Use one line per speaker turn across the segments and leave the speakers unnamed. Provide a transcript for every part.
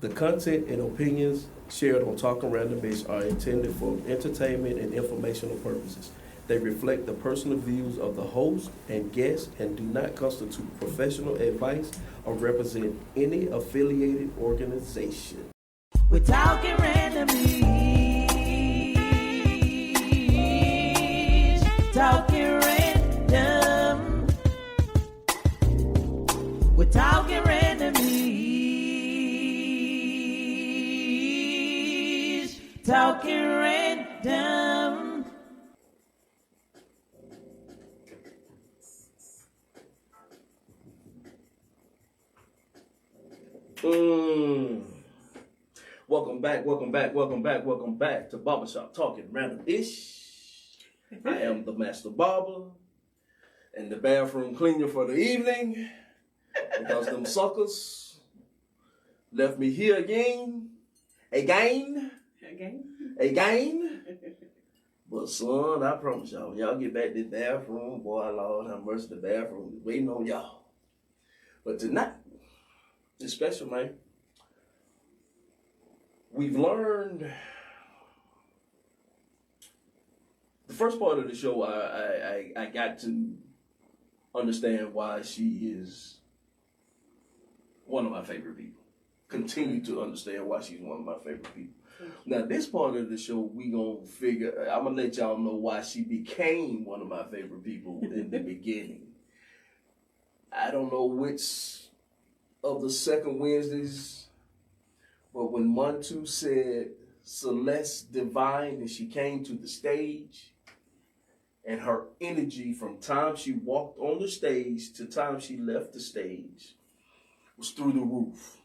The content and opinions shared on Talking Random Ish are intended for entertainment and informational purposes. They reflect the personal views of the host and guests and do not constitute professional advice or represent any affiliated organization.
We're talking randomly. Talking random. We're talking randomly. Talking random.
Welcome back to Barbershop Talking Random Ish. I am the master barber and the bathroom cleaner for the evening because them suckers left me here again. But son, I promise y'all, when y'all get back to the bathroom, boy, Lord have mercy, the bathroom is waiting on y'all. But tonight, it's special, man. We've learned the first part of the show. I got to understand why she is one of my favorite people. Continue to understand why she's one of my favorite people. Now, this part of the show, I'm gonna let y'all know why she became one of my favorite people in the beginning. I don't know which of the second Wednesdays, but when 1-2 said Celest Devine and she came to the stage, and her energy from time she walked on the stage to time she left the stage was through the roof.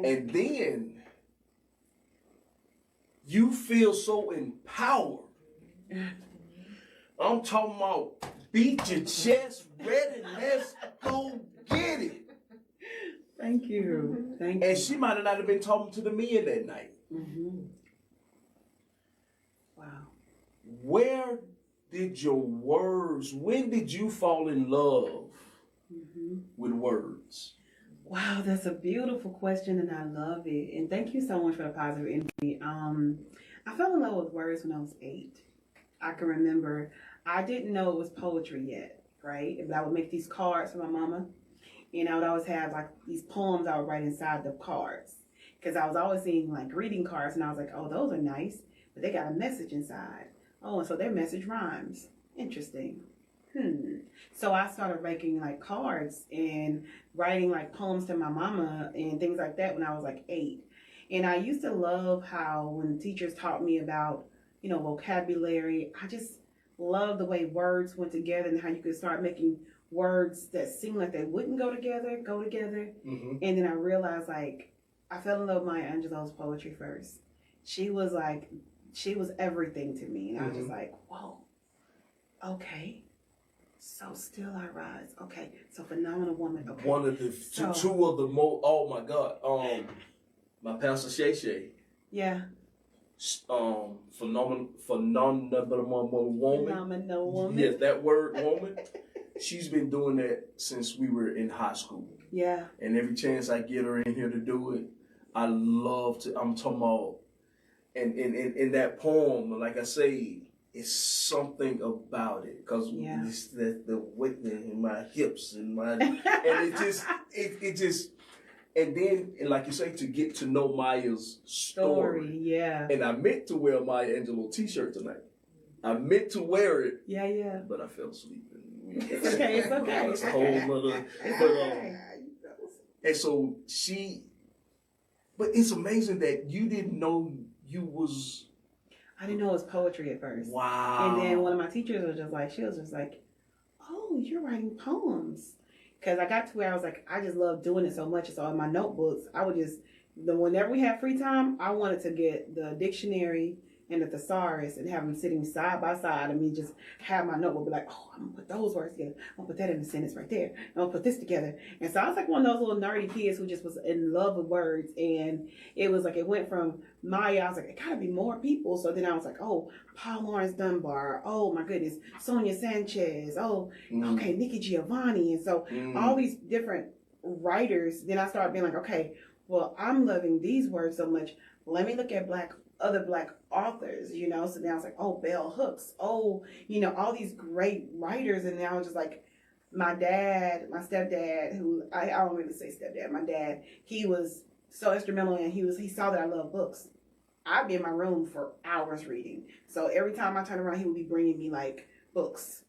And then you feel so empowered. I'm talking about beat your chest, ready, let's go get it.
Thank you. Thank you.
And she might have not have been talking to the men that night.
Mm-hmm. Wow.
Where did your words, when did you fall in love with words?
Wow, that's a beautiful question and I love it. And thank you so much for the positive energy. I fell in love with words when I was 8. I can remember, I didn't know it was poetry yet, right? But I would make these cards for my mama. And I would always have like these poems I would write inside the cards. Because I was always seeing like greeting cards and I was like, oh, those are nice. But they got a message inside. Oh, and so their message rhymes. Interesting. So I started making like cards and writing like poems to my mama and things like that when I was like 8. And I used to love how when teachers taught me about, vocabulary, I just love the way words went together and how you could start making words that seemed like they wouldn't go together. Mm-hmm. And then I realized like I fell in love with Maya Angelou's poetry first. She was everything to me. And I was just like, whoa, okay. So still I rise. Okay. So phenomenal woman. Okay.
One of the two of the most, oh my God. My pastor Shay.
Yeah.
Phenomenal woman.
Phenomenal woman.
Yes, that word woman. She's been doing that since we were in high school.
Yeah. And
every chance I get her in here to do it, I love to, I'm talking about, and in that poem, like I say, it's something about it. Because it's the weight in my hips and it just, and then, and like you say, to get to know Maya's story.
Yeah.
And I meant to wear a Maya Angelou t-shirt tonight. I meant to wear it.
Yeah.
But I fell asleep.
It's okay.
It's a whole nother. And so but it's amazing that you didn't know you was.
I didn't know it was poetry at first.
Wow.
And then one of my teachers was just like, oh, you're writing poems. Because I got to where I was like, I just love doing it so much. So in my notebooks, I would whenever we had free time, I wanted to get the dictionary and the thesaurus and have them sitting side by side and me just have my notebook be like, oh, I'm gonna put those words together. I'm gonna put that in a sentence right there. I'm gonna put this together. And so I was like one of those little nerdy kids who just was in love with words. And it was like, it went from Maya, I was like, it gotta be more people. So then I was like, oh, Paul Lawrence Dunbar. Oh my goodness, Sonia Sanchez. Oh, okay, Nikki Giovanni. And so all these different writers, then I started being like, okay, well, I'm loving these words so much. Let me look at other black authors, you know. So now it's like, oh, Bell Hooks, oh, you know, all these great writers, and now just like my stepdad, who I don't really say stepdad, my dad, he was so instrumental, and he saw that I love books. I'd be in my room for hours reading. So every time I turn around, he would be bringing me like books.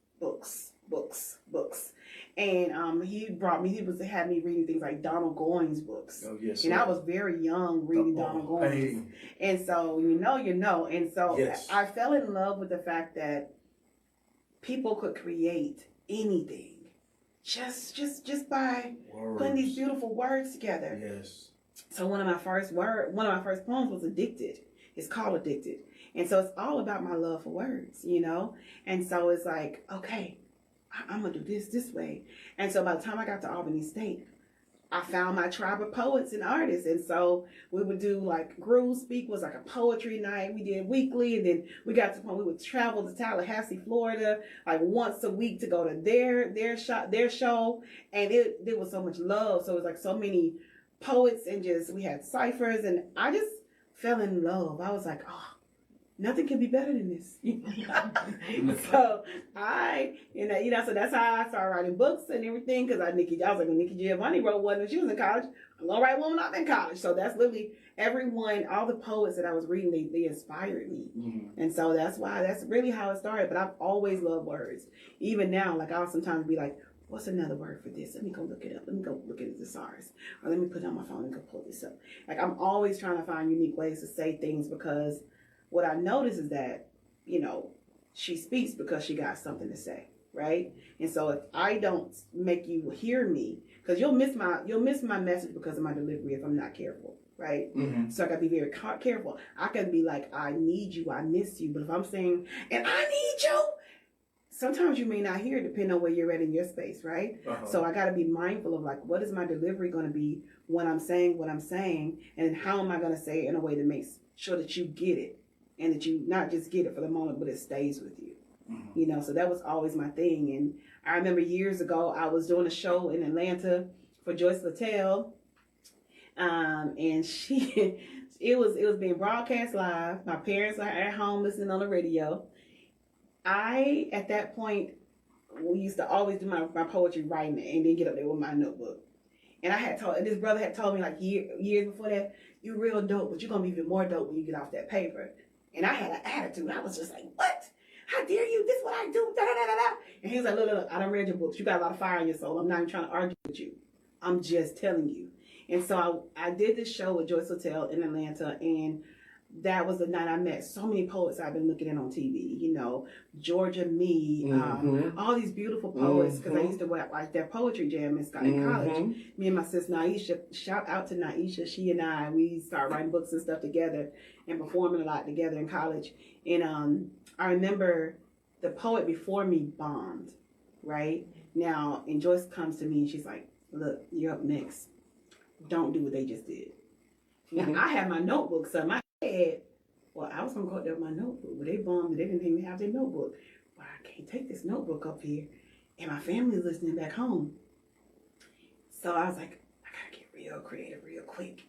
And he had me reading things like Donald Goines books.
Oh, yes.
And I was very young reading Donald Goines. Hey. And so, you know. And so yes. I fell in love with the fact that people could create anything just by putting these beautiful words together.
Yes.
So one of my first poems was Addicted. It's called Addicted. And so it's all about my love for words, you know? And so it's like, okay, I'm going to do this way. And so by the time I got to Albany State, I found my tribe of poets and artists. And so we would do like Groove Speak was like a poetry night we did weekly. And then we got to the point we would travel to Tallahassee, Florida, like once a week to go to their show. And there was so much love. So it was like so many poets, and we had ciphers, and I just fell in love. I was like, oh, nothing can be better than this. So so that's how I started writing books and everything, because I was like, when Nikki Giovanni wrote one when she was in college, I'm gonna write one when I'm in college. So that's literally all the poets that I was reading, they inspired me. Mm-hmm. And so that's really how it started. But I've always loved words. Even now, like I'll sometimes be like, what's another word for this? Let me go look it up. Let me go look at the thesaurus. Or let me put it on my phone and go pull this up. Like I'm always trying to find unique ways to say things, because what I notice is that, you know, she speaks because she got something to say, right? And so if I don't make you hear me, because you'll miss my message because of my delivery if I'm not careful, right? Mm-hmm. So I gotta be very careful. I can be like, I need you, I miss you, but if I'm saying, and I need you, sometimes you may not hear it depending on where you're at in your space, right? Uh-huh. So I got to be mindful of like, what is my delivery going to be when I'm saying what I'm saying, and then how am I going to say it in a way that makes sure that you get it, and that you not just get it for the moment, but it stays with you. Mm-hmm. You know, so that was always my thing. And I remember years ago, I was doing a show in Atlanta for Joyce Littell, and it was being broadcast live. My parents are at home listening on the radio. At that point, we used to always do my poetry writing and then get up there with my notebook. And this brother had told me like years before that, you're real dope, but you're going to be even more dope when you get off that paper. And I had an attitude. I was just like, what? How dare you? This is what I do. Da, da, da, da, da. And he was like, look, I done read your books. You got a lot of fire in your soul. I'm not even trying to argue with you. I'm just telling you. And so I did this show with Joyce Littell in Atlanta, and that was the night I met so many poets I've been looking at on TV, you know, Georgia Me, mm-hmm. All these beautiful poets, because I used to watch their poetry jam in college. Mm-hmm. Me and my sister Naisha, shout out to Naisha, she and I, we started writing books and stuff together and performing a lot together in college. And I remember the poet before me bombed, right? Now, and Joyce comes to me and she's like, look, you're up next. Don't do what they just did. Now, I had my notebook, so my head, well, I was going to go up there with my notebook, but they bombed. They didn't even have their notebook. Well, I can't take this notebook up here, and my family's listening back home. So I was like, I got to get real creative real quick.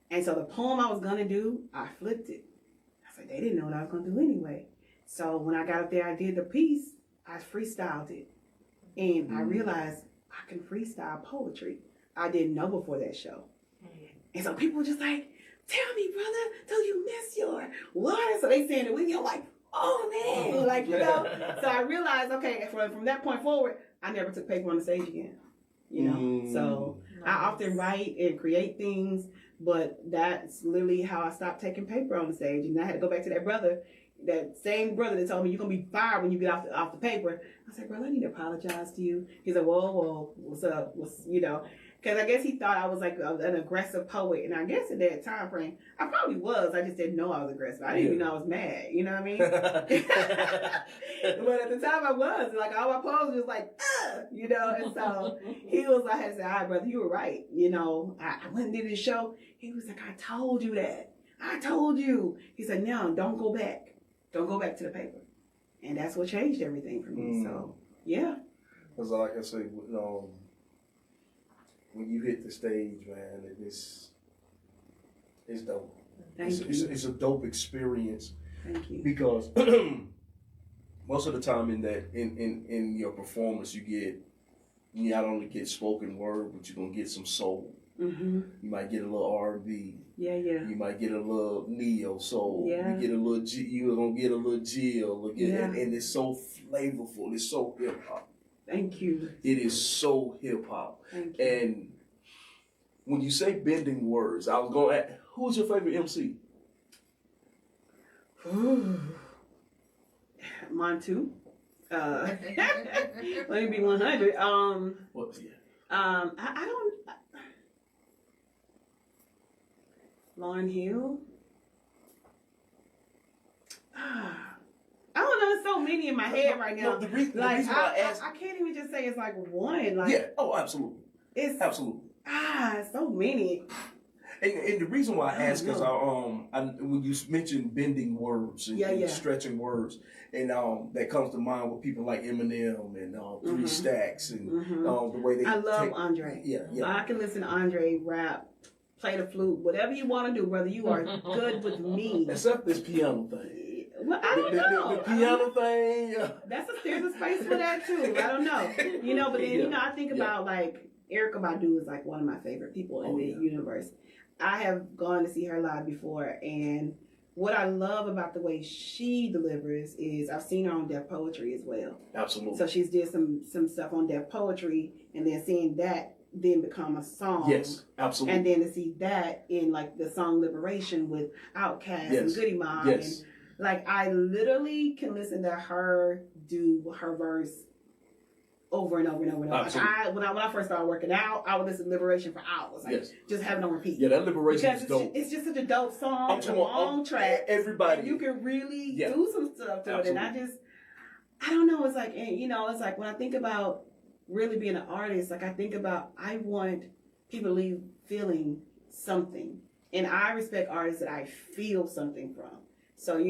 And so the poem I was going to do, I flipped it. I said, they didn't know what I was going to do anyway. So when I got up there, I did the piece, I freestyled it. And I realized I can freestyle poetry. I didn't know before that show. And so people were just like, tell me, brother, do you miss your water? So they saying it with me. I'm like, oh, man. Like, you know. So I realized, okay, from that point forward, I never took paper on the stage again. You know. So nice. I often write and create things, but that's literally how I stopped taking paper on the stage. And I had to go back to that same brother that told me you're going to be fired when you get off the paper. I said, brother, I need to apologize to you. He's like, whoa, what's up? You know. Because I guess he thought I was like an aggressive poet. And I guess in that time frame, I probably was. I just didn't know I was aggressive. I didn't even know I was mad. You know what I mean? But at the time I was. Like, all my poems was like, you know? And so he was like, I had to say, all right, brother, you were right. You know, I went and did this show. He was like, I told you that. I told you. He said, no, don't go back. Don't go back to the paper. And that's what changed everything for me. So, yeah.
Because like I say, when you hit the stage, man,
It's dope.
Thank you.
It's a dope experience
Thank you.
because most of the time in your performance you not only get spoken word, but you're gonna get some soul.
Mm-hmm.
You might get a little R&B.
Yeah.
You might get a little neo soul.
Yeah.
You get a little you're gonna get a little Jill. And it's so flavorful. It's so hip hop.
Thank you.
It is so hip hop.
Thank you.
And when you say bending words, I was going to ask, who's your favorite MC?
Mine too. Let me be 100.
What? Yeah.
I don't. Lauryn Hill. I don't know. There's so many in my head right now.
No, the reason
I
I asked.
I can't even just say it's like one. Like,
Yeah. Oh, absolutely.
It's
Absolutely.
so many.
And the reason why I ask is when you mentioned bending words and stretching words, and that comes to mind with people like Eminem and Three Stacks and the way they.
I love Andre.
Yeah.
I can listen to Andre rap, play the flute, whatever you want to do, whether you are good with me.
Except this piano thing.
Well, I don't know.
The piano thing.
There's a space for that too. I don't know. But then I think about like Erykah Badu is like one of my favorite people in the universe. I have gone to see her live before, and what I love about the way she delivers is I've seen her on Deaf Poetry as well.
Absolutely.
So she's did some stuff on Deaf Poetry, and then seeing that then become a song.
Yes, absolutely.
And then to see that in like the song Liberation with Outkast and Goody Mob.
Yes.
And like I literally can listen to her do her verse over and over and over and over.
Absolutely.
When I first started working out, I would listen to Liberation for hours. Like just have it on repeat.
Yeah, that Liberation
because
is dope.
It's just such a dope song. It's a long track.
Everybody.
And you can really do some stuff to it. And I don't know. It's like, it's like when I think about really being an artist, like I think about, I want people to leave feeling something. And I respect artists that I feel something from. So,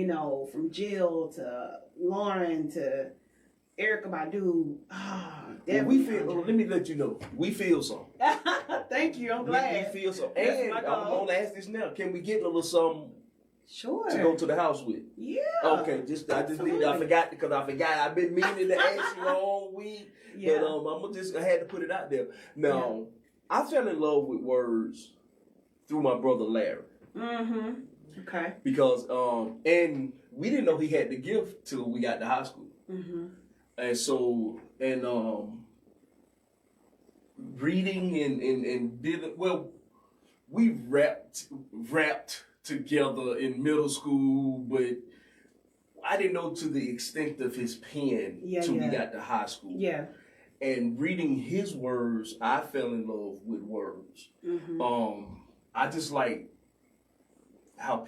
from Jill to Lauren to Erykah Badu.
Let me let you know. We feel something.
Thank you. I'm glad.
We feel something. And I'm going to ask this now. Can we get a little something to go to the house with?
Yeah.
Okay. I forgot because I've been meaning to ask you all week. Yeah. But I had to put it out there. Now, I fell in love with words through my brother Larry.
Mm-hmm. Okay.
Because, and we didn't know he had the gift till we got to high school.
Mm-hmm.
And so, reading and dealing, we rapped together in middle school, but I didn't know to the extent of his pen till we got to high school.
Yeah.
And reading his words, I fell in love with words.
Mm-hmm.
I just like how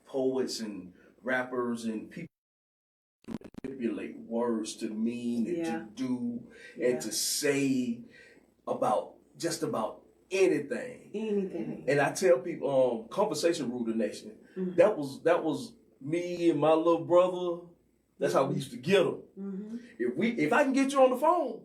poets and rappers and people manipulate words to mean and to do and to say about just about anything. And I tell people, conversation rule the nation. Mm-hmm. That was me and my little brother. That's how we used to get them.
Mm-hmm.
If I can get you on the phone,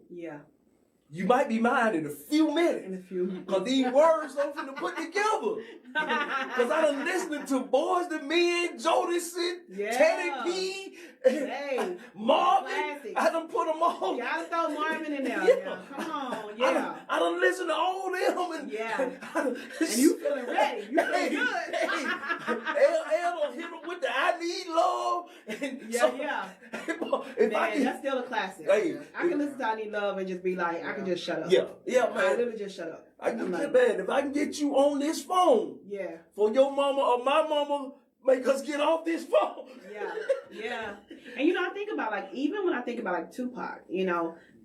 you might be mine in a few minutes. Because these words I'm finna put together. Because I done listening to Boys to Men, Jodeci, Teddy P, Marvin.
Classic.
I done put them all.
Yeah, I done throw Marvin in there.
Yeah.
Come on,
I done listened to all them.
And you feeling ready. You feeling good.
L done hit them with the I Need Love.
That's still a classic. I can listen to I Need Love and just be like, I can just shut up.
Yeah, man.
I literally just shut up.
If I can get you on this phone, for your mama or my mama, make us get off this phone. And I think about even when I think about Tupac,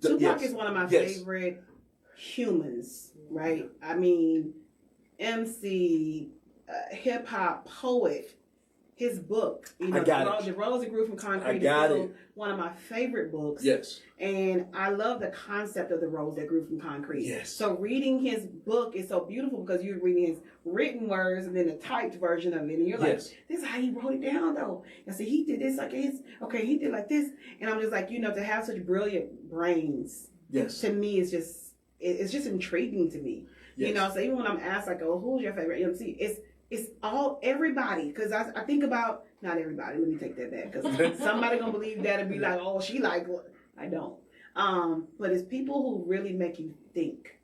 Tupac is one of my favorite humans, right? I mean, MC, hip hop poet. His book, The Rose That Grew from Concrete, is one of my favorite books. Yes.
And I love the concept of The Rose That Grew from Concrete.
Yes.
So reading his book is so beautiful because you're reading his written words and then the typed version of it. And you're like, this is how he wrote it down, though. And so he did this like this. Okay, he did like this. And I'm just like, to have such brilliant brains.
Yes.
To me, it's just intriguing to me.
Yes.
You know, so even when I'm asked like, oh, who's your favorite MC? It's all everybody, because I think about, not everybody, let me take that back, because somebody gonna believe that and be like, oh, she like what? I don't. But it's people who really make you think.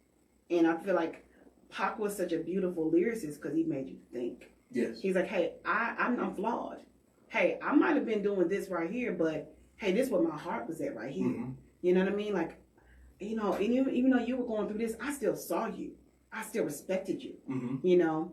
And I feel like Pac was such a beautiful lyricist because he made you think.
Yes.
He's like, hey, I'm flawed. Hey, I might have been doing this right here, but hey, this is where my heart was at right here.
Mm-hmm.
You know what I mean? Like, you know, and even though you were going through this, I still saw you. I still respected you.
Mm-hmm.
You know?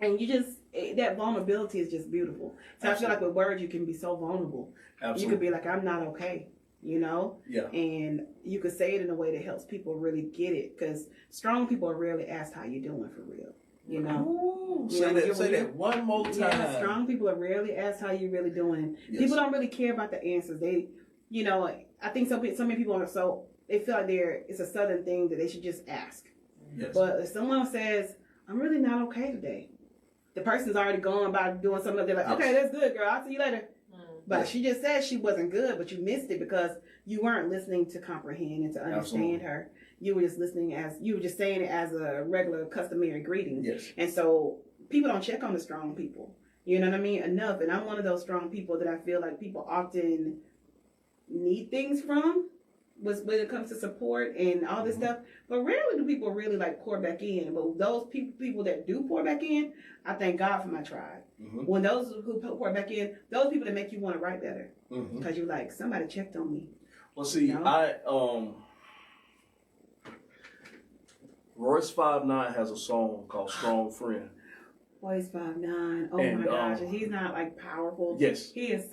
And you just, that vulnerability is just beautiful. So Absolutely. I feel like with words, you can be so vulnerable.
Absolutely.
You could be like, I'm not okay, you know?
Yeah.
And you could say it in a way that helps people really get it. Because strong people are rarely asked how you doing for real, you know?
Ooh, say that one more time.
Yeah, strong people are rarely asked how you really doing.
Yes.
People don't really care about the answers. They, you know, I think so many people are so, they feel like it's a sudden thing that they should just ask.
Yes.
But if someone says, I'm really not okay today, the person's already gone about doing something. They're like, okay, that's good, girl. I'll see you later. But she just said she wasn't good, but you missed it because you weren't listening to comprehend and to understand her. You were just you were just saying it as a regular customary greeting.
Yes.
And so people don't check on the strong people. You know what I mean? Enough. And I'm one of those strong people that I feel like people often need things from when it comes to support and all this stuff. But rarely do people really like pour back in. But those people that do pour back in, I thank God for my tribe. Mm-hmm. When those who pour back in, those people that make you want to write better. Because you're like, somebody checked on me.
Well, see, you know? Royce 5'9" has a song called Strong Friend.
Royce 5'9". Oh my gosh. And he's not like powerful.
Yes.
He is.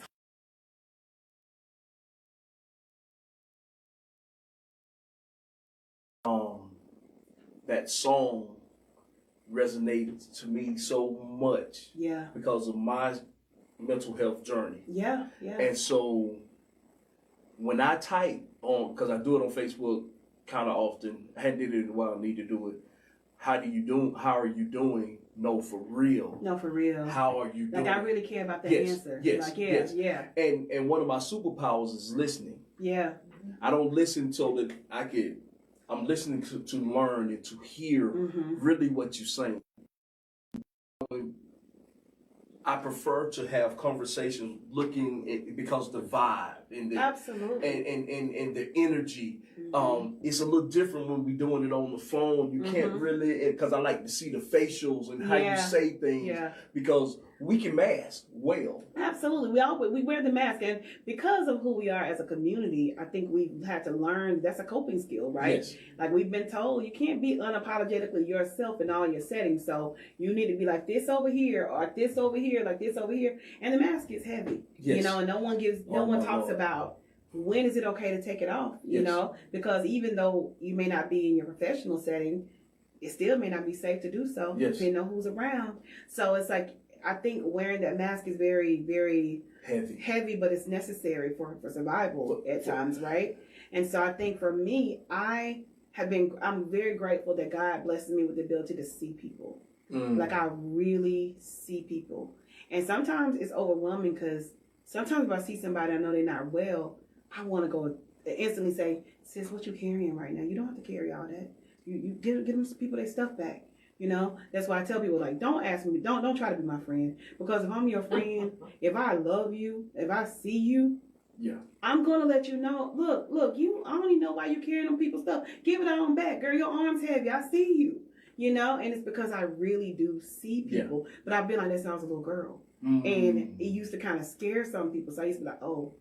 That song resonated to me so much.
Yeah. Because
of my mental health journey.
Yeah, yeah.
And so when I type because I do it on Facebook kind of often, I hadn't did it in a while, I need to do it. How are you doing? No, for real.
No, for real.
How are you doing?
Like, I really care about the answer.
Yes,
like,
yes.
Yeah.
And one of my superpowers is listening.
Yeah.
I don't listen so that I'm listening to learn and to hear really what you're saying. I prefer to have conversations looking at, because the vibe and the
absolutely
and the energy. It's a little different when we're doing it on the phone. You can't really, because I like to see the facials and how you say things. Yeah. Because we can mask well.
Absolutely. We wear the mask, and because of who we are as a community, I think we've had to learn that's a coping skill, right?
Yes.
Like, we've been told you can't be unapologetically yourself in all your settings. So you need to be like this over here, or this over here, like this over here. And the mask is heavy. Yes. You know, and no one talks about when is it okay to take it off, you know? Because even though you may not be in your professional setting, it still may not be safe to do so, depending on who's around. So it's like, I think wearing that mask is very, very heavy, but it's necessary for survival at times, right? And so I think for me, I'm very grateful that God blesses me with the ability to see people. Like, I really see people. And sometimes it's overwhelming because sometimes if I see somebody I know they're not well, I want to go instantly say, sis, what you carrying right now? You don't have to carry all that. You give them some people their stuff back. You know, that's why I tell people, like, don't ask me, don't try to be my friend. Because if I'm your friend, if I love you, if I see you, I'm going to let you know, look, I don't even know why you carrying them people's stuff. Give it on back. Girl, your arm's heavy. I see you. You know, and it's because I really do see people. Yeah. But I've been like that since I was a little girl. And it used to kind of scare some people. So I used to be like, oh,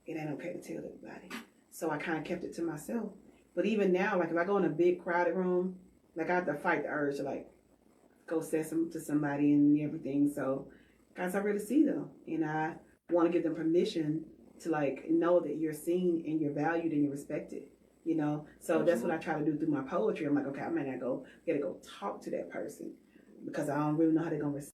it ain't okay to tell everybody. So I kind of kept it to myself. But even now, like, if I go in a big crowded room, like, I have to fight the urge to, like, go say something to somebody and everything. So, guys, I really see them. And I want to give them permission to, like, know that you're seen and you're valued and you're respected. You know? So that's what I try to do through my poetry. I'm like, okay, I might not gotta go talk to that person because I don't really know how they're going to respond.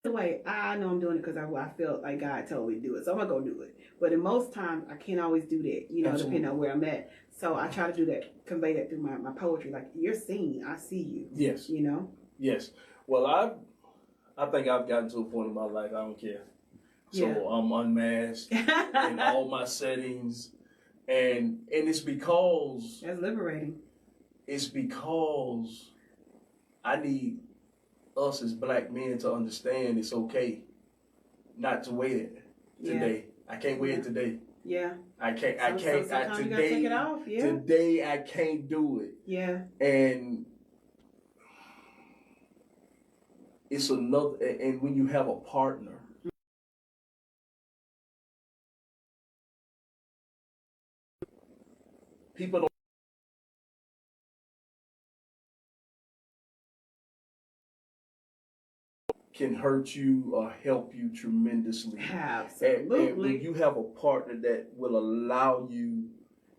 The way I know I'm doing it because I felt like God told me to do it, so I'm gonna go do it. But in most times, I can't always do that, you know, depending on where I'm at. So I try to do that, convey that through my poetry. Like, you're seen, I see you.
Yes.
You know.
Yes. Well, I think I've gotten to a point in my life I don't care. So I'm unmasked in all my settings. And it's because
That's liberating.
it's because I need us as black men to understand it's okay not to wear it today. I can't wear it today.
Yeah.
I can't.
Sometimes you gotta take it off. Yeah.
Today I can't do it.
Yeah.
And it's another. And when you have a partner, people don't can hurt you or help you tremendously.
Absolutely.
And when you have a partner that will allow you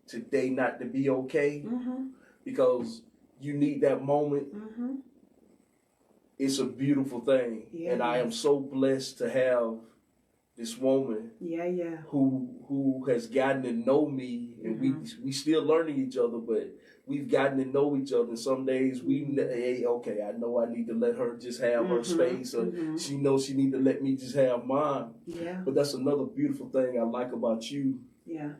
today not to be okay, because you need that moment, it's a beautiful thing.
Yeah,
and I am so blessed to have this woman who has gotten to know me, and we still learning each other, but we've gotten to know each other. And some days hey, okay, I know I need to let her just have her space, or she knows she need to let me just have mine.
Yeah.
But that's another beautiful thing I like about you.
Yeah.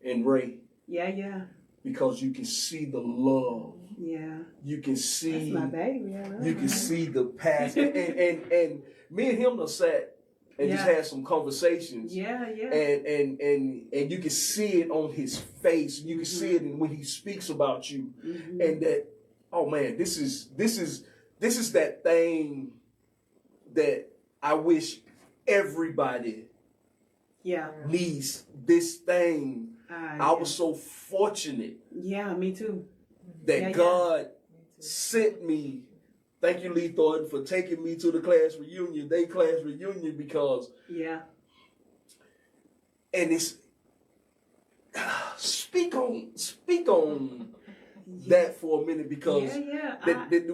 And Ray.
Yeah.
Because you can see the love.
Yeah.
You can see.
That's my baby.
You can see the passion. and me and him have sat and just had some conversations.
Yeah.
And you can see it on his face. You can see it when he speaks about you. And that, oh man, this is that thing that I wish everybody needs. This thing. I was so fortunate.
Yeah, me too.
That God sent me. Thank you, Lee Thornton, for taking me to the class reunion, because and it's speak on that for a minute, because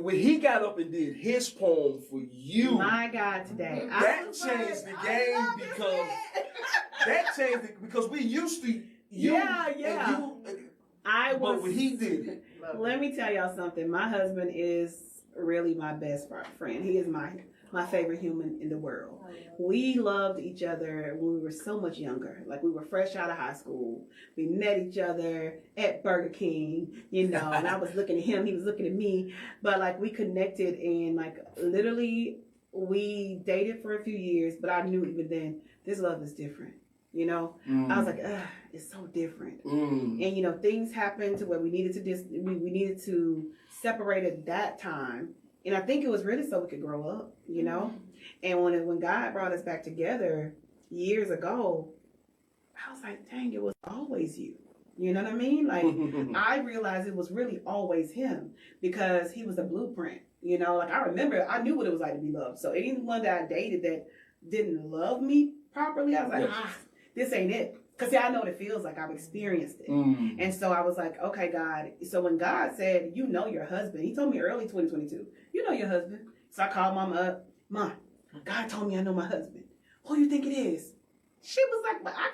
when he got up and did his poem for you,
my God, today
that changed the game, because we used to but when he did it,
let me tell y'all something. My husband is really my best friend. He is my favorite human in the world. We loved each other when we were so much younger. Like, we were fresh out of high school. We met each other at Burger King, and I was looking at him, he was looking at me. But like, we connected, and like, literally we dated for a few years, but I knew even then this love is different. I was like, it's so different. And things happened to where we needed to separate at that time. And I think it was really so we could grow up, And when God brought us back together years ago, I was like, dang, it was always you. You know what I mean? Like, I realized it was really always him, because he was a blueprint. Like, I knew what it was like to be loved. So anyone that I dated that didn't love me properly, I was like, this ain't it. Because I know what it feels like. I've experienced it. And so I was like, okay, God. So when God said, your husband, he told me early 2022, you know your husband. So I called Mama up. Mom, God told me I know my husband. Who you think it is? She was like, but I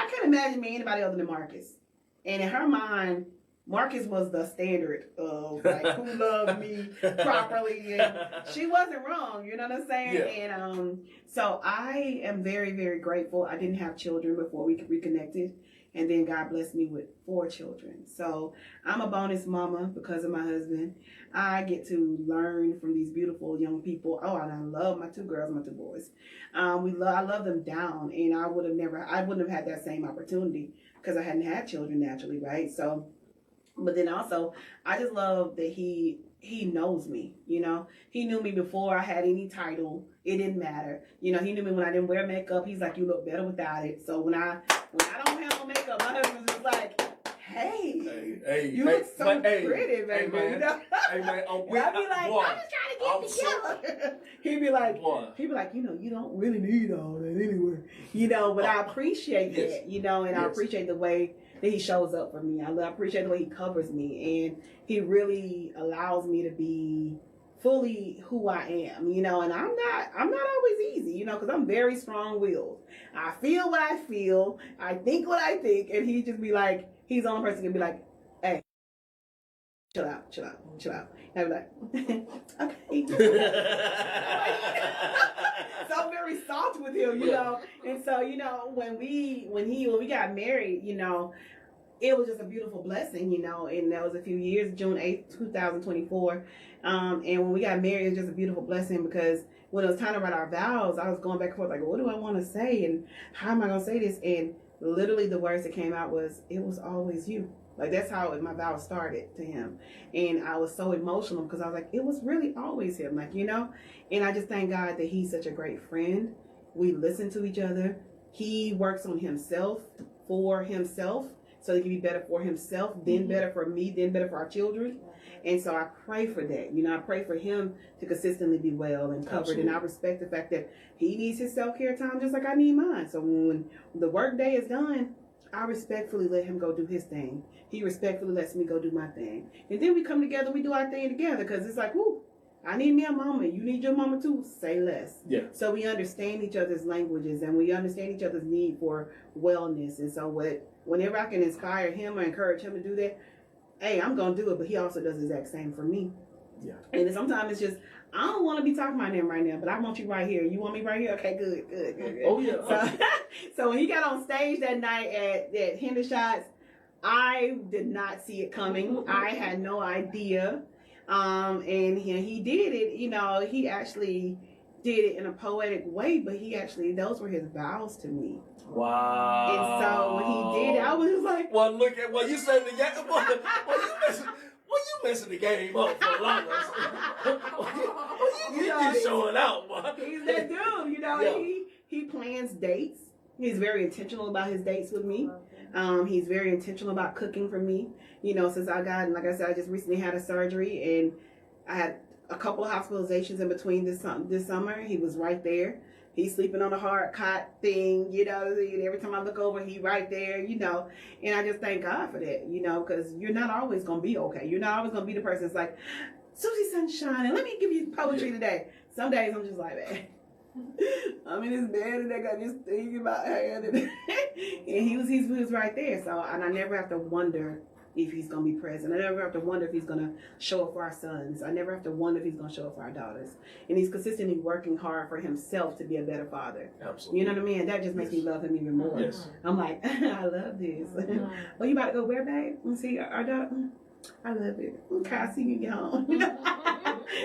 can't imagine me anybody other than Marcus. And in her mind, Marcus was the standard of like who loved me properly, and she wasn't wrong. You know what I'm saying?
Yeah.
And so I am very, very grateful. I didn't have children before we reconnected, and then God blessed me with 4 children. So I'm a bonus mama because of my husband. I get to learn from these beautiful young people. Oh, and I love my 2 girls, my 2 boys. I love them down, and I wouldn't have had that same opportunity because I hadn't had children naturally, right? So. But then also, I just love that he knows me, He knew me before I had any title. It didn't matter. He knew me when I didn't wear makeup. He's like, you look better without it. So when I don't have no makeup, my husband's just like, hey, you look so pretty, baby.
Hey, man.
I'd be like, I'm just trying to get together. He'd be like, you don't really need all that anyway. But I appreciate that, and I appreciate the way that he shows up for me. I appreciate the way he covers me, and he really allows me to be fully who I am, and I'm not always easy, because I'm very strong-willed. I feel what I feel, I think what I think, and he just be like, he's the only person can be like, hey, chill out. And I'd be like, okay. So I'm very soft with him, And so, when we got married, it was just a beautiful blessing, and that was a few years, June 8th, 2024. And when we got married, it was just a beautiful blessing because when it was time to write our vows, I was going back and forth, like, what do I want to say? And how am I going to say this? And literally the words that came out was, it was always you. Like, that's how my vow started to him. And I was so emotional because I was like, it was really always him, like, And I just thank God that he's such a great friend. We listen to each other. He works on himself for himself so he can be better for himself, then better for me, then better for our children. And so I pray for that. I pray for him to consistently be well and covered. Absolutely. And I respect the fact that he needs his self-care time just like I need mine. So when the work day is done, I respectfully let him go do his thing. He respectfully lets me go do my thing. And then we come together, we do our thing together because it's like, whoo, I need me a mama. You need your mama too. Say less.
Yeah.
So we understand each other's languages and we understand each other's need for wellness. And so whenever I can inspire him or encourage him to do that, hey, I'm going to do it. But he also does the exact same for me.
Yeah.
And sometimes it's just, I don't want to be talking about him right now, but I want you right here. You want me right here? Okay, good.
Oh, yeah.
So when he got on stage that night at Hendershots, I did not see it coming. I had no idea. And he did it, he actually did it in a poetic way, but those were his vows to me.
Wow.
And so when he did it, I was just like,
well, look at what you said the game. You messing the game up for a lot of you just showing out, boy.
He's that dude,
Yeah.
He plans dates. He's very intentional about his dates with me. He's very intentional about cooking for me. Since like I said, I just recently had a surgery and I had a couple of hospitalizations in between this summer. He was right there. He's sleeping on a hard cot thing, every time I look over, he right there, and I just thank God for that, because you're not always going to be okay. You're not always going to be the person that's like, Susie Sunshine, and let me give you poetry today. Some days I'm just like, man, I'm in this bed and I got this thing in my hand, and he was right there. So, and I never have to wonder if he's going to be present. I never have to wonder if he's going to show up for our sons. I never have to wonder if he's going to show up for our daughters. And he's consistently working hard for himself to be a better father.
Absolutely.
You know what I mean? That just makes me love him even more.
Yes.
I'm like, I love this. Oh, you about to go where, babe? And see our daughter? I love it. Okay, I'll see you get home. So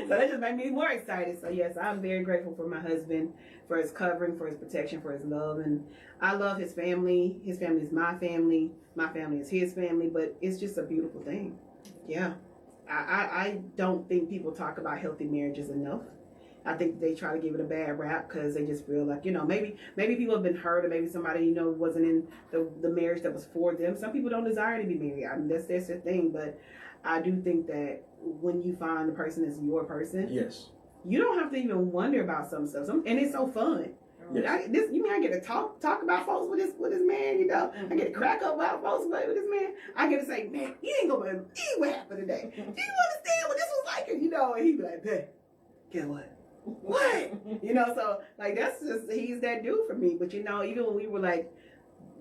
that just made me more excited. So yes, I'm very grateful for my husband, for his covering, for his protection, for his love. And I love his family. His family is my family. My family is his family. But it's just a beautiful thing. Yeah. I don't think people talk about healthy marriages enough. I think they try to give it a bad rap because they just feel like, maybe people have been hurt, or maybe somebody, wasn't in the marriage that was for them. Some people don't desire to be married. I mean, that's their thing. But I do think that when you find the person that's your person,
yes,
you don't have to even wonder about some stuff. And it's so fun. Yes. I get to talk about folks with this man, I get to crack up about folks with this man. I get to say, man, you ain't gonna believe what happened today. Do you understand what this was like? And he be like, hey, guess what? What? So like that's just, he's that dude for me. But even when we were like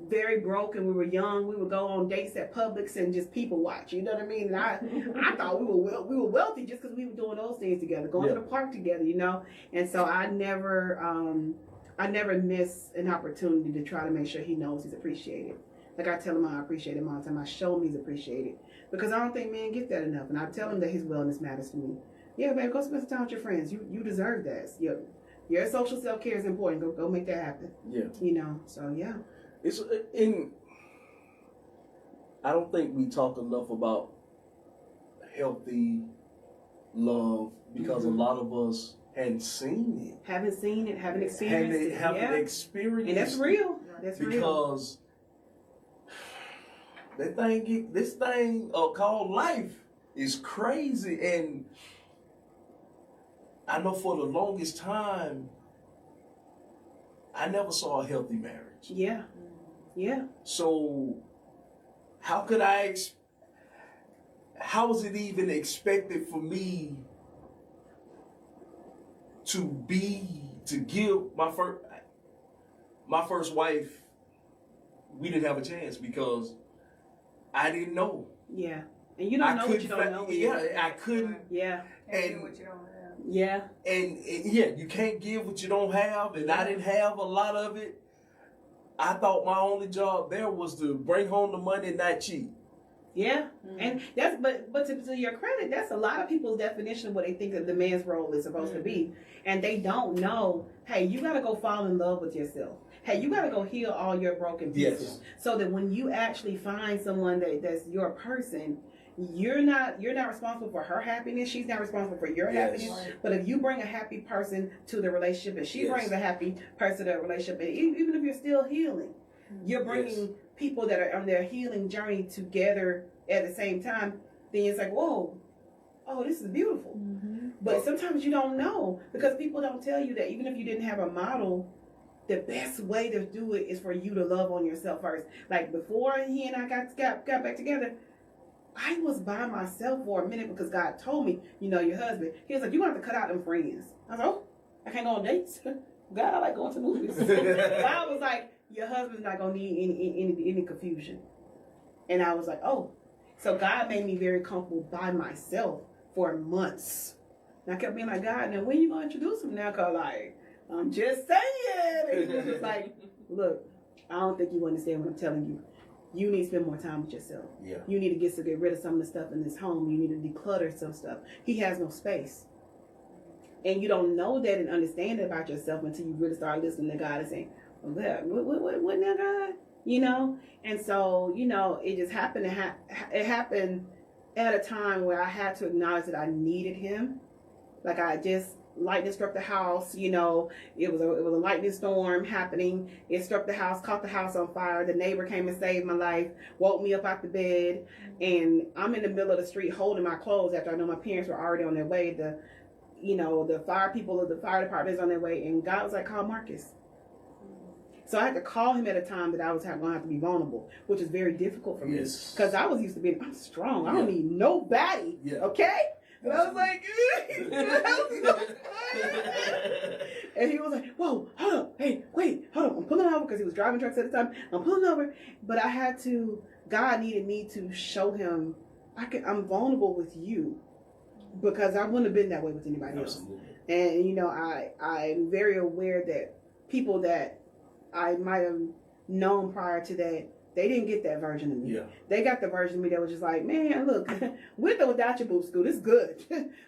very broke and we were young, we would go on dates at Publix and just people watch. You know what I mean? And I thought we were wealthy just because we were doing those things together, going to the park together. And so I never miss an opportunity to try to make sure he knows he's appreciated. Like I tell him I appreciate him all the time. I show him he's appreciated because I don't think men get that enough. And I tell him that his wellness matters to me. Yeah, babe, go spend some time with your friends. You deserve that. Your social self-care is important. Go make that happen. Yeah. So yeah.
It's I don't think we talk enough about healthy love because a lot of us haven't seen it.
Haven't experienced it.
Haven't experienced it.
And that's real. That's real.
Because this thing called life is crazy. And I know for the longest time, I never saw a healthy marriage.
Yeah.
So how could how was it even expected for me to give my first wife, we didn't have a chance because I didn't know.
Yeah. And you don't know what you don't know.
Yeah, I couldn't.
Yeah.
And
what you don't have.
Yeah.
And yeah, you can't give what you don't have, and I didn't have a lot of it. I thought my only job there was to bring home the money and not cheat.
Yeah, and that's but to your credit, that's a lot of people's definition of what they think that the man's role is supposed to be, and they don't know. Hey, you got to go fall in love with yourself. Hey, you got to go heal all your broken pieces, so that when you actually find someone that's your person, you're not responsible for her happiness. She's not responsible for your happiness. Right. But if you bring a happy person to the relationship, and she brings a happy person to the relationship, and even if you're still healing, you're bringing people that are on their healing journey together at the same time. Then it's like, whoa, oh, this is beautiful. But sometimes you don't know, because people don't tell you that even if you didn't have a model, the best way to do it is for you to love on yourself first. Like before he and I got back together, I was by myself for a minute because God told me, your husband, he was like, you're going to have to cut out them friends. I was like, oh, I can't go on dates. God, I like going to movies. God was like, your husband's not going to need any confusion. And I was like, oh. So God made me very comfortable by myself for months. And I kept being like, God, now when you going to introduce him now? Because I'm just saying. And he was just like, look, I don't think you understand what I'm telling you. You need to spend more time with yourself. Yeah. You need to get rid of some of the stuff in this home. You need to declutter some stuff. He has no space. And you don't know that and understand it about yourself until you really start listening to God and saying, what now, God? And so, it just happened it happened at a time where I had to acknowledge that I needed him. Like lightning struck the house, it was a lightning storm happening. It struck the house, caught the house on fire. The neighbor came and saved my life, woke me up out the bed, and I'm in the middle of the street holding my clothes after I know my parents were already on their way. The fire people of the fire department is on their way, and God was like, call Marcus. So I had to call him at a time that I was going to have to be vulnerable, which is very difficult for me. Because I was used to being, I'm strong. I don't need nobody. Yeah. Okay? And I was like, and he was like, whoa, hold up. Hey, wait, hold up. I'm pulling over, because he was driving trucks at the time. I'm pulling over. But God needed me to show him, I'm vulnerable with you, because I wouldn't have been that way with anybody else. And, I'm very aware that people that I might have known prior to that, they didn't get that version of me. Yeah. They got the version of me that was just like, man, look, with or without your boob school, it's good.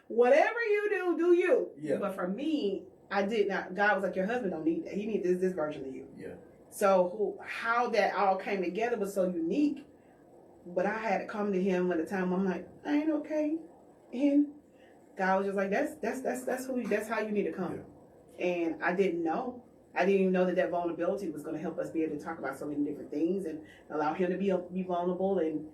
Whatever you do you. Yeah. But for me, I did not. God was like, your husband don't need that. He needs this version of you. Yeah. So how that all came together was so unique. But I had to come to him at a time I'm like, I ain't okay. And God was just like, that's how you need to come. Yeah. And I didn't know. I didn't even know that vulnerability was going to help us be able to talk about so many different things and allow him to be vulnerable. And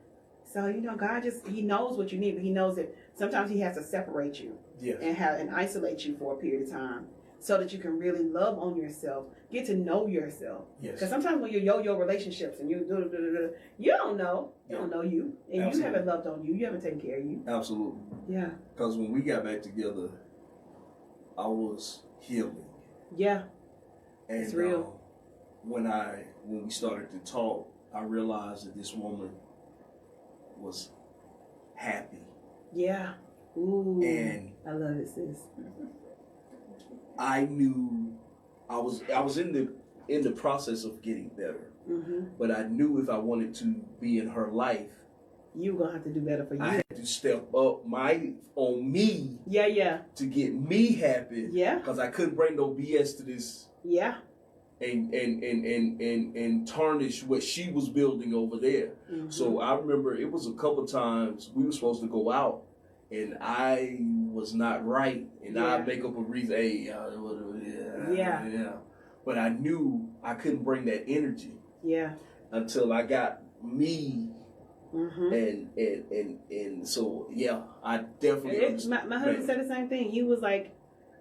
so, God he knows what you need, but he knows that sometimes he has to separate you and isolate you for a period of time so that you can really love on yourself, get to know yourself. Yes. Because sometimes when you yo-yo relationships and you don't know. You don't know you. And Absolutely. You haven't loved on you. You haven't taken care of you.
Absolutely.
Yeah.
Because when we got back together, I was healing.
Yeah.
And
it's real.
When we started to talk, I realized that this woman was happy.
Yeah. Ooh.
And
I love it, sis.
I knew I was in the process of getting better. Mm-hmm. But I knew if I wanted to be in her life,
you were gonna have to do better for you.
I had to step up on me.
Yeah.
To get me happy.
Yeah.
Because I couldn't bring no BS to this.
Yeah.
And tarnish what she was building over there. Mm-hmm. So I remember it was a couple times we were supposed to go out and I was not right, and I'd make up a reason. Hey, yeah. But I knew I couldn't bring that energy.
Yeah.
Until I got me. Mm-hmm. And so I definitely.
My husband said the same thing. He was like,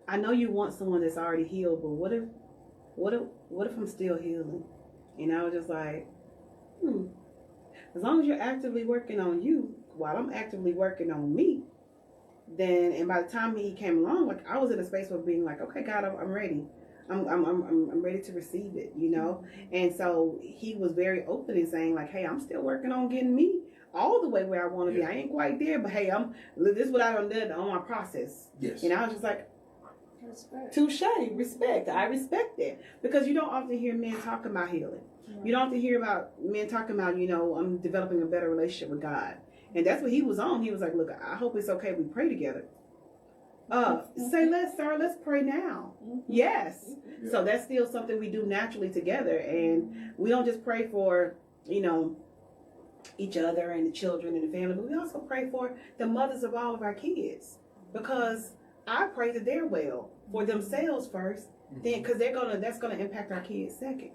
I know you want someone that's already healed, but what if I'm still healing? And I was just like, as long as you're actively working on you while I'm actively working on me, then, and by the time he came along, like I was in a space of being like, okay, God, I'm ready. I'm ready to receive it, And so he was very open in saying like, hey, I'm still working on getting me all the way where I want to be. I ain't quite there, but hey, this is what I done did on my process. Yes. And I was just like,
Respect.
Touche, respect. I respect that because you don't often hear men talking about healing. You don't often hear about men talking about, I'm developing a better relationship with God. And that's what he was on. He was like, look, I hope it's okay we pray together. Say let's pray now. Yes.
Yeah.
So that's still something we do naturally together. And we don't just pray for, each other and the children and the family, but we also pray for the mothers of all of our kids. Because I pray that they're well for themselves first, then because that's gonna impact our kids second.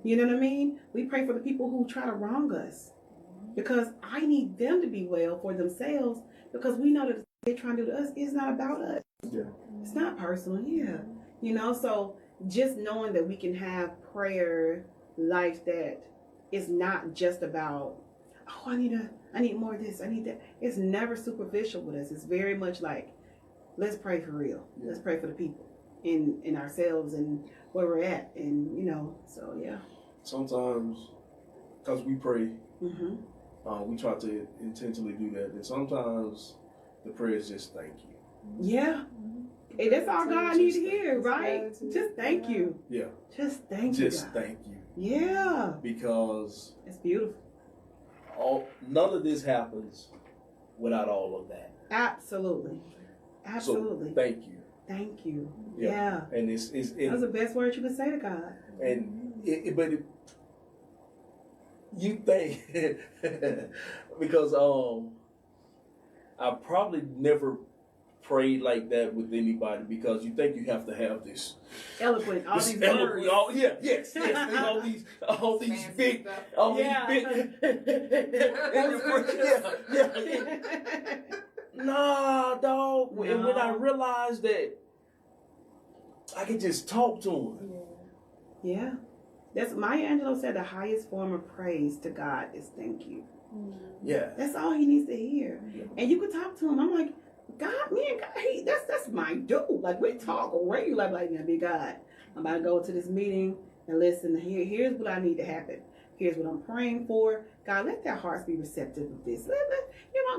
You know what I mean? We pray for the people who try to wrong us. Because I need them to be well for themselves, because we know that they're trying to do to us is not about us.
Yeah.
It's not personal, yeah. So just knowing that we can have prayer life that is not just about, oh, I need more of this, I need that. It's never superficial with us. It's very much like, let's pray for real.
Yeah.
Let's pray for the people in ourselves and where we're at. And, so yeah.
Sometimes, because we pray,
Mm-hmm.
we try to intentionally do that. And sometimes the prayer is just thank you.
Yeah. Hey, that's all God needs to hear, right? Just thank you.
Yeah.
Just thank you,
Just
God.
thank you.
Yeah.
Because
It's beautiful.
none of this happens without all of that.
Absolutely. Absolutely.
So thank you.
Thank you.
Yeah.
Yeah.
And
That's the best word you could say to God.
but you think because I probably never prayed like that with anybody, because you think you have to have this
Eloquent. All these
eloquent,
words.
yes, all these
Fancy
big,
stuff.
all
Yeah.
these big, nah, dog. And when I
No.
realized that I could just talk to him.
Yeah. That's Maya Angelou said the highest form of praise to God is thank you.
Yeah.
That's all he needs to hear.
Yeah.
And you could talk to him. I'm like, God, me and God, that's my dude. Like, we talk regular, like, be God. I'm about to go to this meeting and listen. Here's what I need to happen. Here's what I'm praying for. God, let their hearts be receptive of this.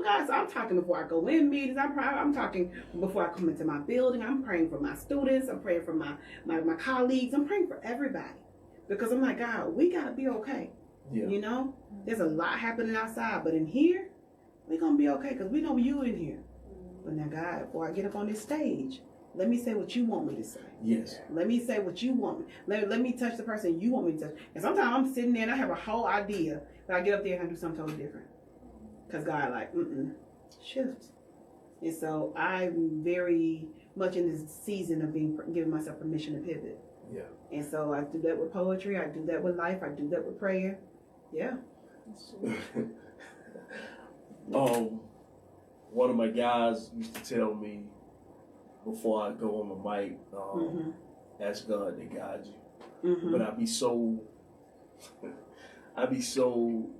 God, so I'm talking before I go in meetings. I'm talking before I come into my building. I'm praying for my students. I'm praying for my colleagues. I'm praying for everybody. Because I'm like, God, we got to be okay.
Yeah.
There's a lot happening outside, but in here, we're going to be okay because we know you in here. But now, God, before I get up on this stage, let me say what you want me to say.
Yes.
Let me say what you want me. Let me touch the person you want me to touch. And sometimes I'm sitting there and I have a whole idea, but I get up there and I do something totally different. Because God, like, shift. And so I'm very much in this season of giving myself permission to pivot.
Yeah.
And so I do that with poetry. I do that with life. I do that with prayer. Yeah.
One of my guys used to tell me before I go on the mic, ask God to guide you.
Mm-hmm.
But I'd be so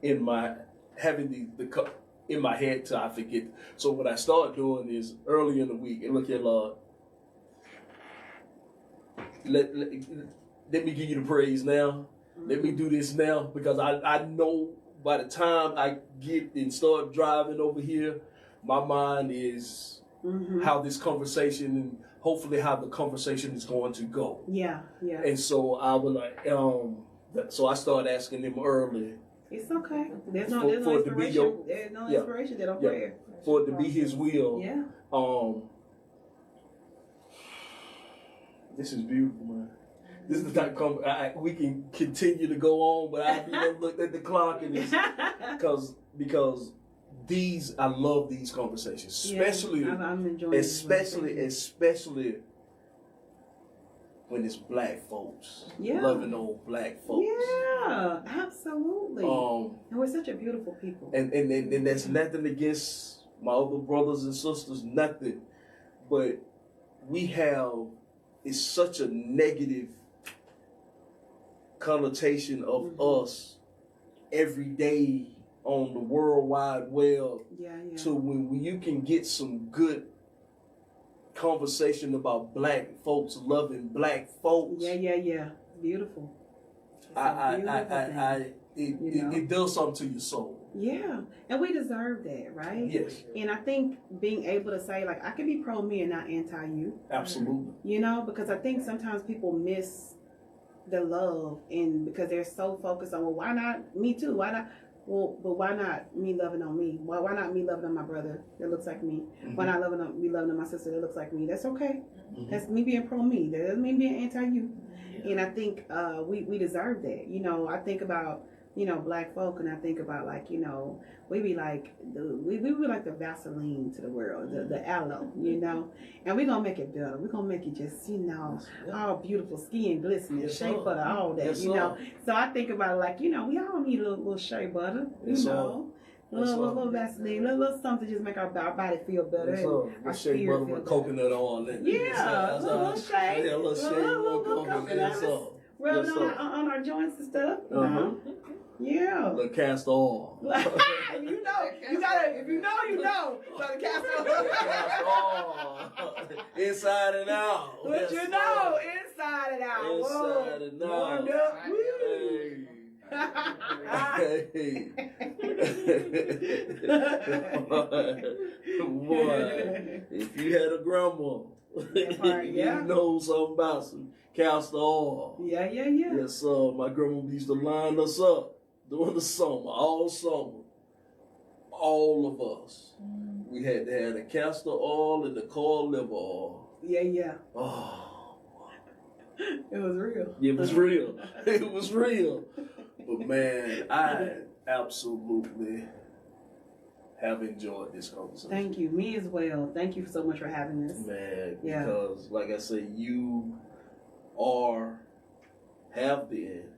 in my having the in my head till I forget. So what I start doing is early in the week and look at Lord. Let me give you the praise now. Let me do this now, because I know by the time I get and start driving over here, my mind is how this conversation and hopefully how the conversation is going to go.
Yeah, yeah.
And so I was like, so I started asking them early.
It's okay. There's no
For it to be
inspiration. There's no inspiration. They don't prayer.
For it to be His will.
Yeah.
This is beautiful, man. This is the type of we can continue to go on, but I looked at the clock and it's because these I love these conversations, especially
I'm enjoying
especially when it's black folks, loving old black folks.
Yeah, absolutely. And we're such a beautiful people.
And that's nothing against my other brothers and sisters, nothing, but we have. It's such a negative connotation of us every day on the World Wide Web.
Yeah.
So when you can get some good conversation about black folks loving black folks.
Yeah. Beautiful. It's
it does something to your soul.
Yeah, and we deserve that, right?
Yes,
And I think being able to say, like, I can be pro me and not anti you,
absolutely.
you know, because I think sometimes people miss the love, and because they're so focused on, well, why not me too? Why not? Well, but why not me loving on me? Why not me loving on my brother that looks like me? Why not me loving on my sister that looks like me? That's okay. That's me being pro me. That doesn't mean being anti you. And I think we deserve that. You know, I think about, you know, black folk, and I think about, like, you know, we be like we be like the Vaseline to the world, the aloe, you know, and we're gonna make it better. We're gonna make it just, you know, all beautiful, skin glistening, shea butter, all that, you know. So I think about it like, you know, we all need a little shea butter, you know. Little Vaseline, little something to just make our body feel better.
Our shea butter with coconut oil in it.
Yeah, a little shea.
Yeah, a little shea, little coconut.
Rubbing on our joints and stuff. You know? Yeah.
The castor oil.
You know, you gotta, if you know, you know. So the castor oil.
Castor oil. Inside and out.
But you know, inside and out.
Inside and out.
Warmed up.
Hey. Boy, if you had a grandma, you know something about some castor oil.
Yeah.
Yes, sir. My grandma used to line us up during the summer, all summer. All of us. We had to have the castor oil and the cod liver oil.
Yeah.
Oh,
it was real.
it was real. It was real. But man, I absolutely have enjoyed this conversation.
Thank you. Me as well. Thank you so much for having this.
Man, because like I say, you have been,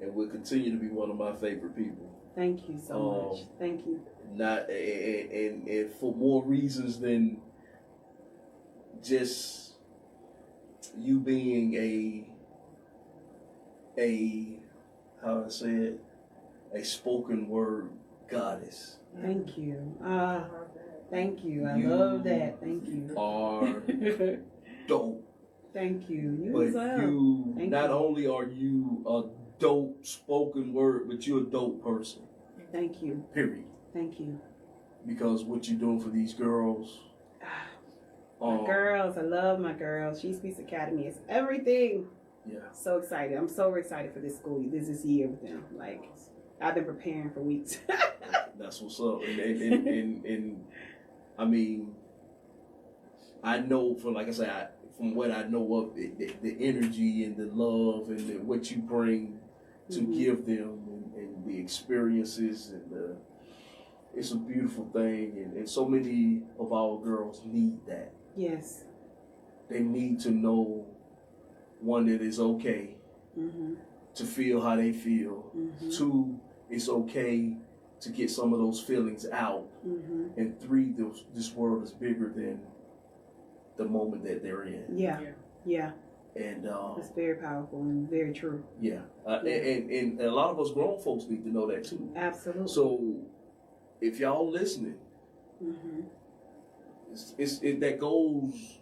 and will continue to be one of my favorite people.
Thank you so much. Thank you.
Not and for more reasons than just you being a how I say it, a spoken word goddess.
Thank you. Thank you. I love that. Thank you.
Are dope.
Thank you.
Not only are you a dope spoken word, but you're a dope person.
Thank you.
Period.
Thank you.
Because what you're doing for these girls.
My girls, I love my girls. She Speaks Academy is everything.
Yeah.
So excited. I'm so excited for this school. This year with them. Like, I've been preparing for weeks.
That's what's up. And I mean, I know from, like I said, from what I know of it, the energy and the love and what you bring to give them and the experiences and it's a beautiful thing. And so many of our girls need that.
Yes.
They need to know, one, that it's okay to feel how they feel. Two, it's okay to get some of those feelings out. And three, this world is bigger than the moment that they're in.
Yeah.
And
it's very powerful and very true.
Yeah. And a lot of us grown folks need to know that too.
Absolutely.
So if y'all listening, that goes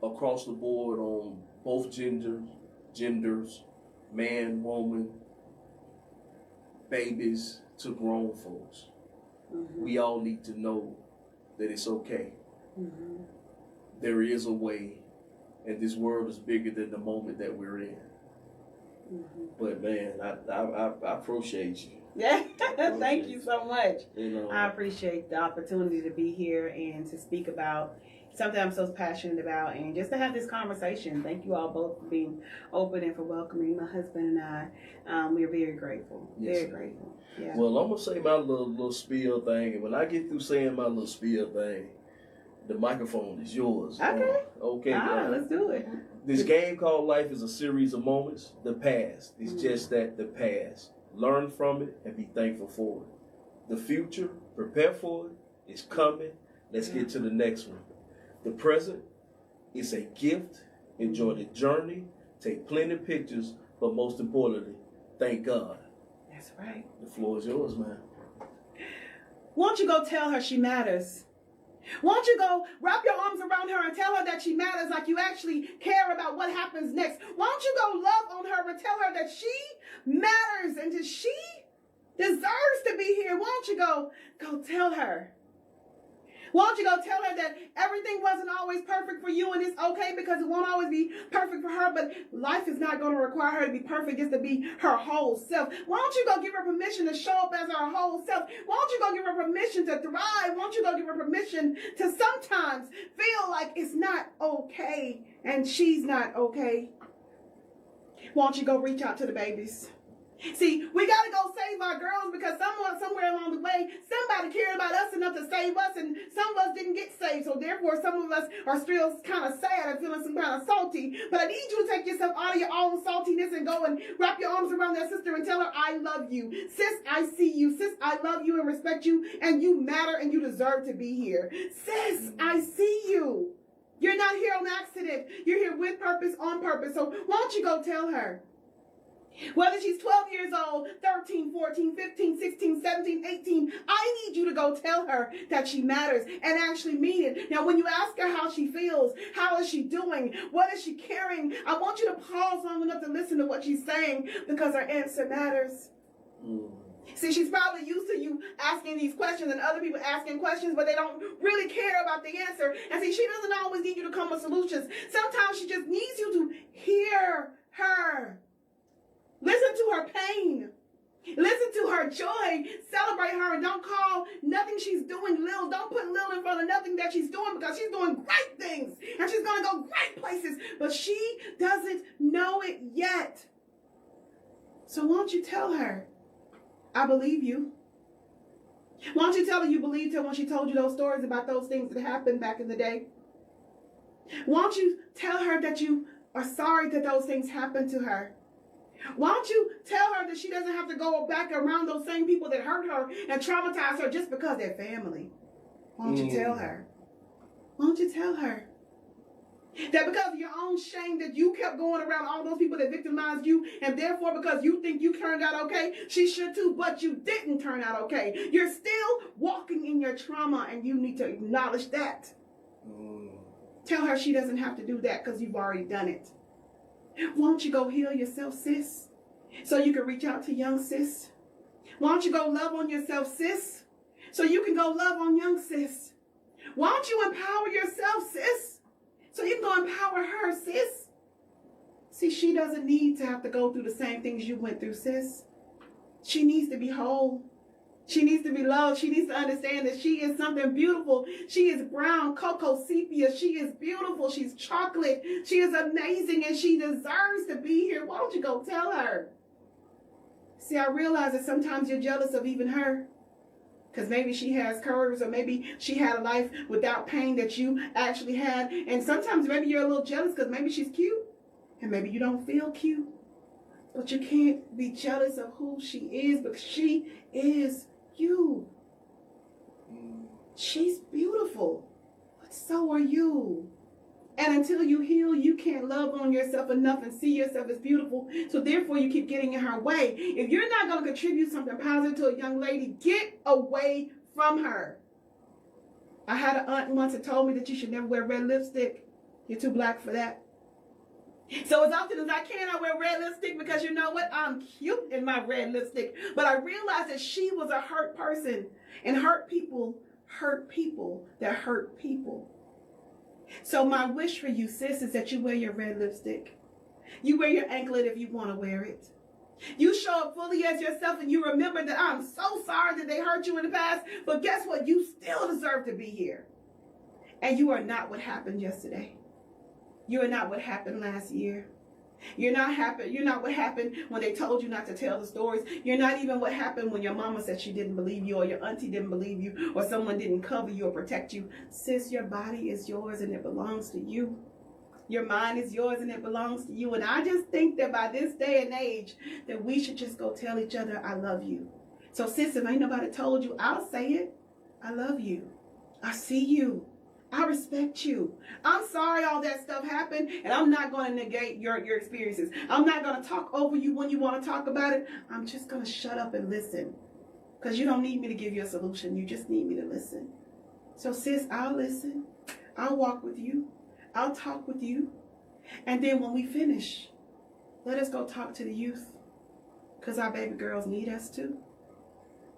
across the board on both genders, man, woman, babies to grown folks. We all need to know that it's okay. There is a way, and this world is bigger than the moment that we're in. But man, I appreciate you.
Yeah, thank you so much.
You know,
I appreciate the opportunity to be here and to speak about something I'm so passionate about, and just to have this conversation. Thank you all both for being open and for welcoming my husband and I. We are very grateful. Very grateful. Yeah.
Well, I'm gonna say my little spiel thing, and when I get through saying my little spiel thing, the microphone is yours.
Okay.
Okay.
Let's do it.
This game called life is a series of moments. The past is just that, the past. Learn from it and be thankful for it. The future, prepare for it. It's coming. Let's get to the next one. The present is a gift. Enjoy the journey. Take plenty of pictures, but most importantly, thank God.
That's right.
The floor is yours, man.
Won't you go tell her she matters? Won't you go wrap your arms around her and tell her that she matters, like you actually care about what happens next? Won't you go love on her and tell her that she matters and that she deserves to be here. Why don't you go tell her? Why don't you go tell her that everything wasn't always perfect for you and it's okay because it won't always be perfect for her, but life is not going to require her to be perfect just to be her whole self. Why don't you go give her permission to show up as her whole self? Why don't you go give her permission to thrive? Why don't you go give her permission to sometimes feel like it's not okay and she's not okay? Why don't you go reach out to the babies? See, we got to go save our girls because somewhere along the way, somebody cared about us enough to save us, and some of us didn't get saved. So therefore, some of us are still kind of sad and feeling some kind of salty. But I need you to take yourself out of your own saltiness and go and wrap your arms around that sister and tell her, I love you. Sis, I see you. Sis, I love you and respect you, and you matter and you deserve to be here. Sis, I see you. You're not here on accident. You're here with purpose, on purpose. So why don't you go tell her? Whether she's 12 years old, 13, 14, 15, 16, 17, 18, I need you to go tell her that she matters and actually mean it. Now, when you ask her how she feels, how is she doing, what is she carrying, I want you to pause long enough to listen to what she's saying because her answer matters. See, she's probably used to you asking these questions and other people asking questions, but they don't really care about the answer. And see, she doesn't always need you to come with solutions. Sometimes she just needs you to hear her. Listen to her pain. Listen to her joy. Celebrate her and don't call nothing she's doing Lil. Don't put Lil in front of nothing that she's doing because she's doing great things and she's going to go great places, but she doesn't know it yet. So why don't you tell her, I believe you. Why don't you tell her you believed her when she told you those stories about those things that happened back in the day? Why don't you tell her that you are sorry that those things happened to her? Why don't you tell her that she doesn't have to go back around those same people that hurt her and traumatize her just because they're family? Why don't you tell her? Why don't you tell her that because of your own shame that you kept going around all those people that victimized you, and therefore because you think you turned out okay, she should too, but you didn't turn out okay. You're still walking in your trauma and you need to acknowledge that. Tell her she doesn't have to do that because you've already done it. Why don't you go heal yourself, sis, so you can reach out to young sis? Why don't you go love on yourself, sis, so you can go love on young sis? Why don't you empower yourself, sis, so you can go empower her, sis? See, she doesn't need to have to go through the same things you went through, sis. She needs to be whole. She needs to be loved. She needs to understand that she is something beautiful. She is brown, cocoa, sepia. She is beautiful. She's chocolate. She is amazing, and she deserves to be here. Why don't you go tell her? See, I realize that sometimes you're jealous of even her because maybe she has curves, or maybe she had a life without pain that you actually had. And sometimes maybe you're a little jealous because maybe she's cute, and maybe you don't feel cute. But you can't be jealous of who she is because she is you. She's beautiful, but so are you. And until you heal, you can't love on yourself enough and see yourself as beautiful. So therefore, you keep getting in her way. If you're not going to contribute something positive to a young lady, get away from her. I had an aunt once that told me that you should never wear red lipstick. You're too black for that. So as often as I can, I wear red lipstick because you know what? I'm cute in my red lipstick. But I realized that she was a hurt person. And hurt people that hurt people. So my wish for you, sis, is that you wear your red lipstick. You wear your anklet if you want to wear it. You show up fully as yourself and you remember that I'm so sorry that they hurt you in the past. But guess what? You still deserve to be here. And you are not what happened yesterday. You are not what happened last year. You're not what happened when they told you not to tell the stories. You're not even what happened when your mama said she didn't believe you, or your auntie didn't believe you, or someone didn't cover you or protect you. Sis, your body is yours and it belongs to you. Your mind is yours and it belongs to you. And I just think that by this day and age that we should just go tell each other, I love you. So sis, if ain't nobody told you, I'll say it. I love you. I see you. I respect you. I'm sorry all that stuff happened, and I'm not going to negate your experiences. I'm not going to talk over you when you want to talk about it. I'm just going to shut up and listen, because you don't need me to give you a solution. You just need me to listen. So sis, I'll listen. I'll walk with you. I'll talk with you. And then when we finish, let us go talk to the youth, because our baby girls need us too.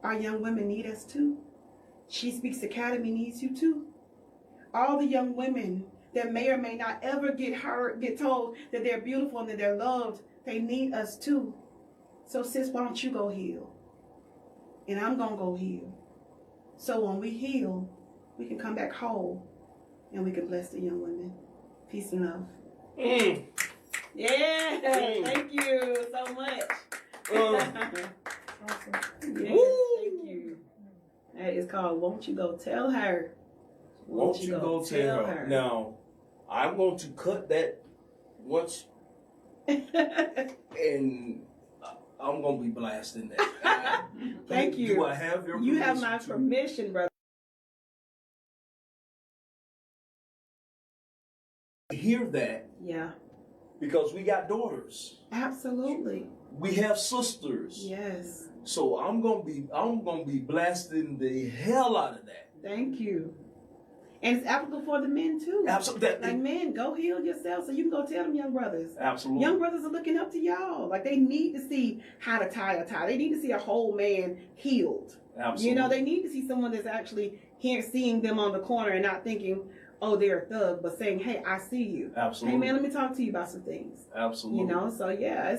Our young women need us too. She Speaks Academy needs you too. All the young women that may or may not ever get told that they're beautiful and that they're loved, they need us too. So sis, why don't you go heal? And I'm gonna go heal. So when we heal, we can come back whole and we can bless the young women. Peace and love. Yeah, thank you so much. Awesome. Yes, thank you. That is called Won't You Go Tell Her.
Won't you go tell her? Now, I'm going to cut that once, and I'm going to be blasting that.
Thank you.
Do I have your permission?
You have my permission, brother.
Hear that?
Yeah.
Because we got daughters.
Absolutely.
We have sisters.
Yes.
So I'm gonna be blasting the hell out of that.
Thank you. And it's applicable for the men too.
Absolutely.
Like men, go heal yourself so you can go tell them young brothers.
Absolutely.
Young brothers are looking up to y'all. Like they need to see how to tie a tie. They need to see a whole man healed.
Absolutely.
You know, they need to see someone that's actually here seeing them on the corner and not thinking, oh, they're a thug, but saying, hey, I see you.
Absolutely.
Hey man, let me talk to you about some things.
Absolutely.
You know, so yeah,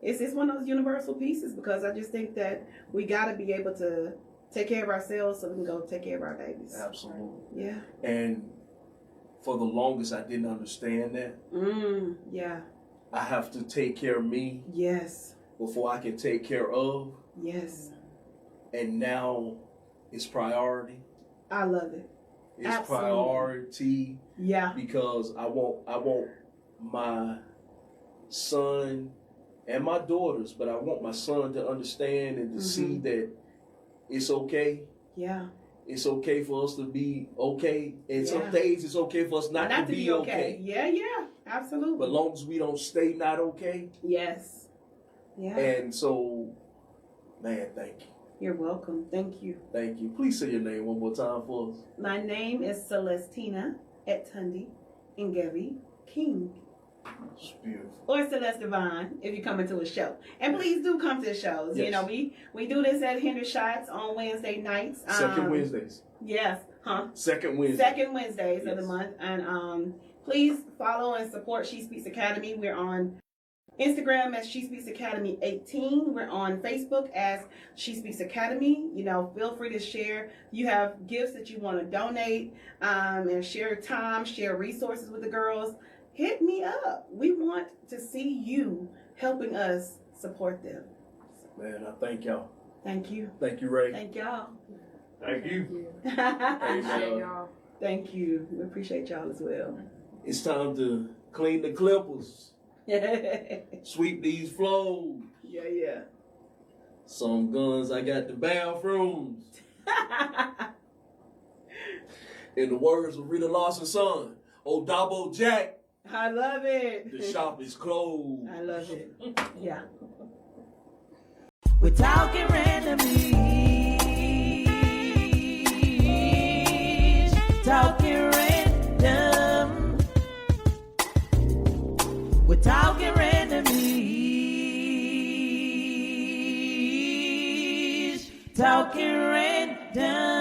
it's one of those universal pieces because I just think that we gotta be able to take care of ourselves so we can go take care of our babies.
Absolutely.
Yeah.
And for the longest, I didn't understand that.
Yeah.
I have to take care of me
Yes.
before I can take care of.
Yes.
And now it's priority.
I love it.
It's
Absolutely.
priority
Yeah.
because I want my son and my daughters, but I want my son to understand and to see that it's okay.
Yeah.
It's okay for us to be okay. And some
Yeah.
days it's okay for us not to be okay.
Yeah, yeah. Absolutely.
But long as we don't stay not okay.
Yes. Yeah.
And so, man, thank you.
You're welcome. Thank you.
Thank you. Please say your name one more time for us.
My name is Celestina Etundi Ngevi King.
It's beautiful.
Or Celest Devine if you come into a show. And please do come to the shows.
Yes.
You know, we do this at Hinder Shots on Wednesday nights.
Second Wednesdays.
Yes. Huh?
Second Wednesday.
Second Wednesdays of the
Yes.
month. And please follow and support She Speaks Academy. We're on Instagram as She Speaks Academy 18. We're on Facebook as She Speaks Academy. You know, feel free to share. You have gifts that you want to donate and share time, share resources with the girls. Hit me up. We want to see you helping us support them.
Man, I thank y'all.
Thank you.
Thank you, Ray.
Thank y'all.
Thank you.
Appreciate y'all. Thank you. We appreciate y'all as well.
It's time to clean the clippers. Sweep these floors.
Yeah.
Some guns, I got the bathrooms. In the words of Rita Lawson's son, old Dabo Jack,
I love it.
the shop is closed.
I love it. Yeah.
We're talking randomly. Talking random. We're talking randomly. Talking random.